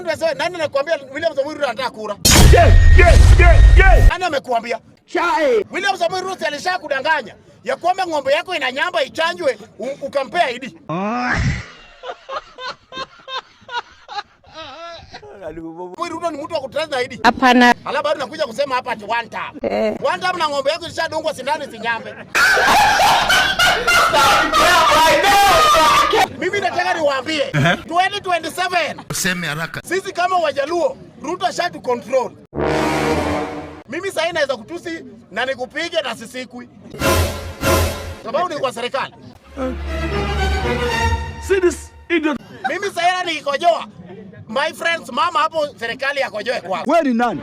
Nani anakuambia William Samoei Ruto anataka kura? Nani amekuambia? William Samoei Ruto alishakudanganya ya kwamba ng'ombe yako ina nyamba ichanjwe ukampea ID. Ruto ni mtu wa kutraza ID. Hapana. Ala bado nakuja kusema hapa ati one time. One time na ng'ombe yako ilishadungwa sindano sinyambe. Mimi nataka niwaambie 2027 useme haraka. Sisi kama Wajaluo Ruto shatu control. Mimi sasa naweza kutusi na nikupige na sisikwi. Sababu ni kwa serikali. Mimi sasa nikikojoa. My friends, mama hapo serikali yakojoe kwako. Wewe ni nani?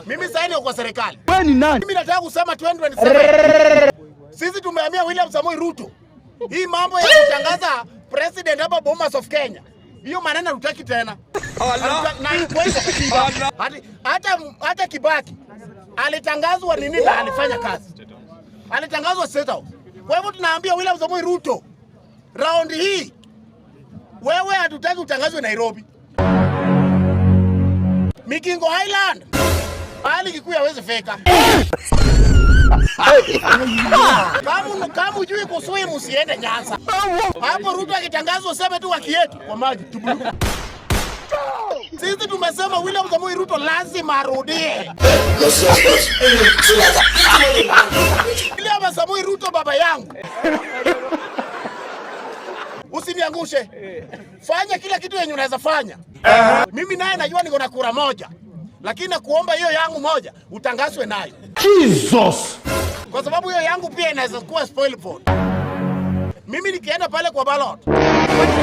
Mimi sasa niko kwa serikali. Wewe ni nani? Mimi nataka kusema 2027. Sisi tumehamia William Samoei Ruto. Hii mambo ya kutangaza president hapa Bomas of Kenya. Hiyo maneno hutaki tena. Hata Kibaki alitangazwa nini na alifanya kazi. Alitangazwa State House. Kwa hivyo tunaambia William Samoei Ruto, round hii wewe hatutaki utangazwe Nairobi. Migingo Highland. Bali Kikuyu hawezi feka. Kama ujui kusui msiende Nyanza. Hapo Ruto akitangazwa useme tu haki yetu kwa maji tubulu. Sisi tumesema William Samoei Ruto lazima arudie. William Samoei Ruto baba yangu. Usiniangushe. Fanya kila kitu yenye unaweza fanya. Mimi naye najua niko na kura moja. Lakini nakuomba hiyo yangu moja utangazwe nayo. Jesus. Kwa sababu hiyo yangu pia inaweza kuwa spoil vote. Mimi nikienda pale kwa ballot.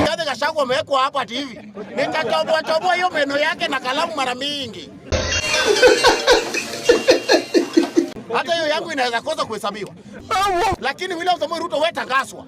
Wakati Gachagua amewekwa hapa ati hivi. Nitatoboa hiyo meno yake na kalamu mara mingi. Hata hiyo yangu inaweza kosa kuhesabiwa. Lakini William Samoei Ruto wewe tangazwa.